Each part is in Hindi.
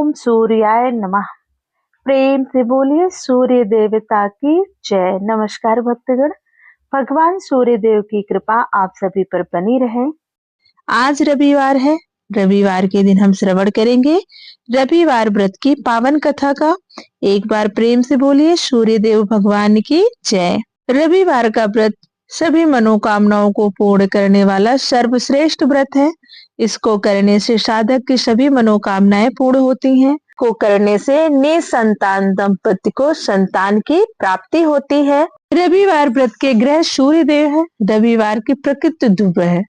ओम सूर्याय नमः। प्रेम से बोलिए सूर्य देवता की जय। नमस्कार भक्तगण, भगवान सूर्य देव की कृपा आप सभी पर बनी रहे। आज रविवार है। रविवार के दिन हम श्रवण करेंगे रविवार व्रत की पावन कथा का। एक बार प्रेम से बोलिए सूर्य देव भगवान की जय। रविवार का व्रत सभी मनोकामनाओं को पूर्ण करने वाला सर्वश्रेष्ठ व्रत है। इसको करने से साधक की सभी मनोकामनाएं पूर्ण होती हैं। को करने से निसंतान दंपति को संतान की प्राप्ति होती है। रविवार व्रत के ग्रह सूर्य देव है। रविवार की प्रकृति ध्रुव है।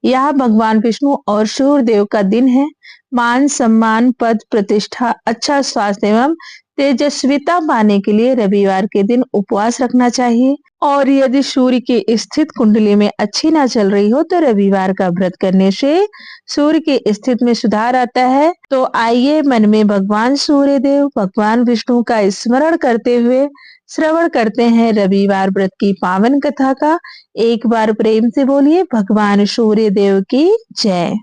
यह भगवान विष्णु और सूर्य देव का दिन है। मान सम्मान, पद प्रतिष्ठा, अच्छा स्वास्थ्य एवं तेजस्विता पाने के लिए रविवार के दिन उपवास रखना चाहिए। और यदि सूर्य की स्थित कुंडली में अच्छी ना चल रही हो तो रविवार का व्रत करने से सूर्य की स्थिति में सुधार आता है। तो आइए मन में भगवान सूर्य देव, भगवान विष्णु का स्मरण करते हुए श्रवण करते हैं रविवार व्रत की पावन कथा का। एक बार प्रेम से बोलिए भगवान सूर्य देव की जय।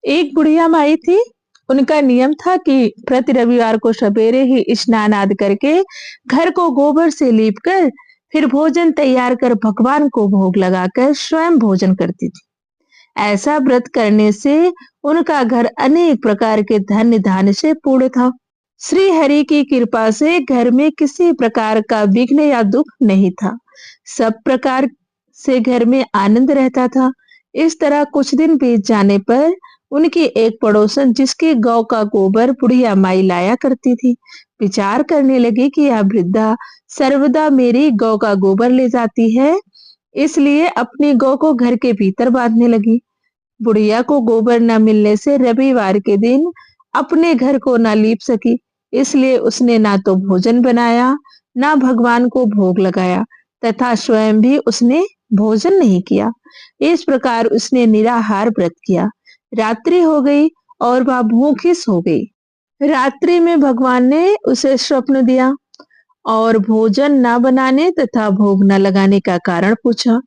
एक बुढ़िया माई थी। उनका नियम था कि प्रति रविवार को सवेरे ही स्नान आदि करके घर को गोबर से लीप कर फिर भोजन तैयार कर भगवान को भोग लगाकर स्वयं भोजन करती थी। ऐसा व्रत करने से उनका घर अनेक प्रकार के धन धान्य से पूर्ण था। श्री हरि की कृपा से घर में किसी प्रकार का विघ्न या दुख नहीं था। सब प्रकार से घर में आनंद रहता था। इस तरह कुछ दिन बीत जाने पर उनकी एक पड़ोसन, जिसके गौ का गोबर बुढ़िया माई लाया करती थी, विचार करने लगी कि यह वृद्धा सर्वदा मेरी गौ का गोबर ले जाती है, इसलिए अपनी गौ को घर के भीतर बांधने लगी। बुढ़िया को गोबर न मिलने से रविवार के दिन अपने घर को न लीप सकी, इसलिए उसने ना तो भोजन बनाया, ना भगवान को भोग लगाया तथा स्वयं भी उसने भोजन नहीं किया। इस प्रकार उसने निराहार व्रत किया। रात्रि हो गई और वह भूखी सो गई। रात्रि में भगवान ने उसे स्वप्न दिया और भोजन न बनाने तथा भोग न लगाने का कारण पूछा।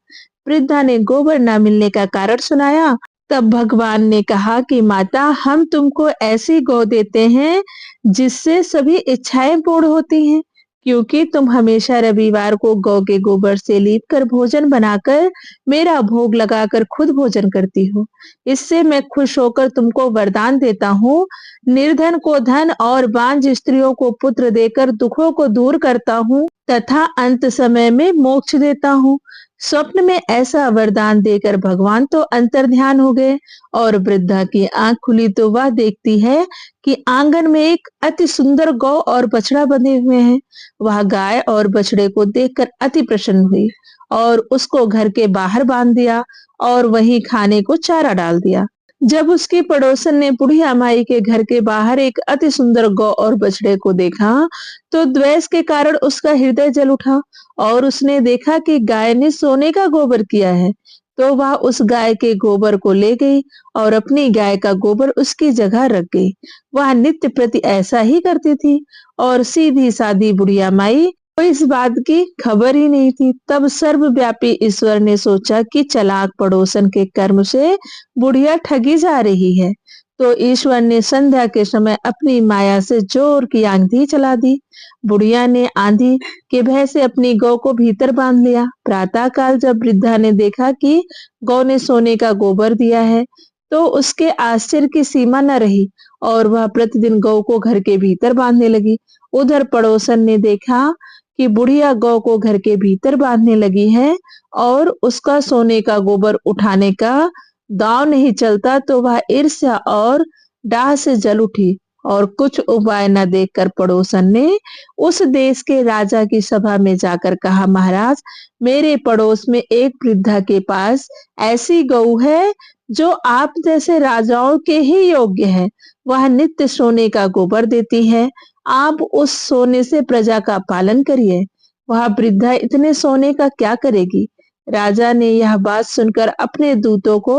वृद्धा ने गोबर न मिलने का कारण सुनाया। तब भगवान ने कहा कि माता, हम तुमको ऐसी गौ देते हैं जिससे सभी इच्छाएं पूर्ण होती हैं, क्योंकि तुम हमेशा रविवार को गौ के गोबर से लीप कर भोजन बनाकर मेरा भोग लगाकर खुद भोजन करती हो। इससे मैं खुश होकर तुमको वरदान देता हूँ। निर्धन को धन और बांझ स्त्रियों को पुत्र देकर दुखों को दूर करता हूँ तथा अंत समय में मोक्ष देता हूँ। स्वप्न में ऐसा वरदान देकर भगवान तो अंतर्ध्यान हो गए और वृद्धा की आंख खुली तो वह देखती है कि आंगन में एक अति सुंदर गौ और बछड़ा बंधे हुए हैं। वह गाय और बछड़े को देखकर अति प्रसन्न हुई और उसको घर के बाहर बांध दिया और वहीं खाने को चारा डाल दिया। जब उसकी पड़ोसन ने बुढ़िया माई के घर के बाहर एक अति सुंदर गौ और बछड़े को देखा तो द्वेष के कारण उसका हृदय जल उठा और उसने देखा कि गाय ने सोने का गोबर किया है, तो वह उस गाय के गोबर को ले गई और अपनी गाय का गोबर उसकी जगह रख गई। वह नित्य प्रति ऐसा ही करती थी और सीधी सादी बुढ़िया माई को इस बात की खबर ही नहीं थी। तब सर्वव्यापी ईश्वर ने सोचा कि चालाक पड़ोसन के कर्म से बुढ़िया ठगी जा रही है, तो ईश्वर ने संध्या के समय अपनी माया से जोर की आंधी चला दी। बुढ़िया ने आंधी के भय से अपनी गौ को भीतर बांध लिया। प्रातः काल जब वृद्धा ने देखा कि गौ ने सोने का गोबर दिया है तो उसके आश्चर्य की सीमा न रही और वह प्रतिदिन गौ को घर के भीतर बांधने लगी। उधर पड़ोसन ने देखा कि बुढ़िया गौ को घर के भीतर बांधने लगी है और उसका सोने का गोबर उठाने का दांव नहीं चलता, तो वह ईर्ष्या और डाह से जल उठी और कुछ उपाय न देखकर पड़ोसन ने उस देश के राजा की सभा में जाकर कहा, महाराज, मेरे पड़ोस में एक वृद्धा के पास ऐसी गौ है जो आप जैसे राजाओं के ही योग्य है। वह नित्य सोने का गोबर देती है। आप उस सोने से प्रजा का पालन करिए। वह वृद्धा इतने सोने का क्या करेगी? राजा ने यह बात सुनकर अपने दूतों को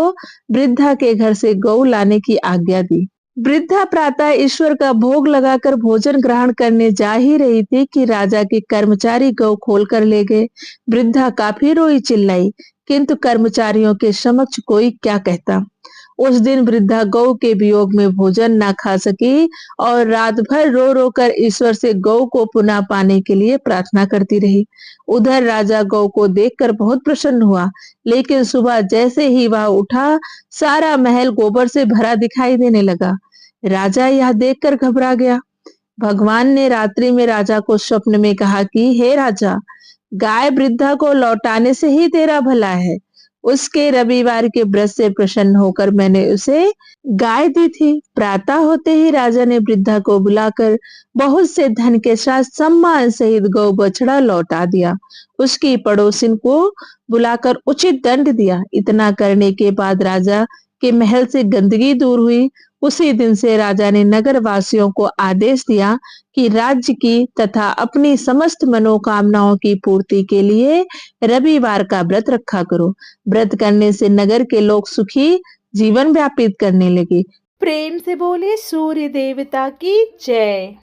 वृद्धा के घर से गौ लाने की आज्ञा दी। वृद्धा प्रातः ईश्वर का भोग लगाकर भोजन ग्रहण करने जा ही रही थी कि राजा के कर्मचारी गौ खोल कर ले गए। वृद्धा काफी रोई चिल्लाई, किंतु कर्मचारियों के समक्ष कोई क्या कहता। उस दिन वृद्धा गौ के वियोग में भोजन न खा सकी और रात भर रो रो कर ईश्वर से गौ को पुनः पाने के लिए प्रार्थना करती रही। उधर राजा गौ को देखकर बहुत प्रसन्न हुआ, लेकिन सुबह जैसे ही वह उठा, सारा महल गोबर से भरा दिखाई देने लगा। राजा यह देखकर घबरा गया। भगवान ने रात्रि में राजा को स्वप्न में कहा कि हे राजा, गाय वृद्धा को लौटाने से ही तेरा भला है। उसके रविवार के व्रत से प्रसन्न होकर मैंने उसे गाय दी थी। प्रातः होते ही राजा ने वृद्धा को बुलाकर बहुत से धन के साथ सम्मान सहित गौ बछड़ा लौटा दिया। उसकी पड़ोसिन को बुलाकर उचित दंड दिया। इतना करने के बाद राजा के महल से गंदगी दूर हुई। उसी दिन से राजा ने नगर वासियों को आदेश दिया कि राज्य की तथा अपनी समस्त मनोकामनाओं की पूर्ति के लिए रविवार का व्रत रखा करो। व्रत करने से नगर के लोग सुखी जीवन व्यतीत करने लगे। प्रेम से बोले सूर्य देवता की जय।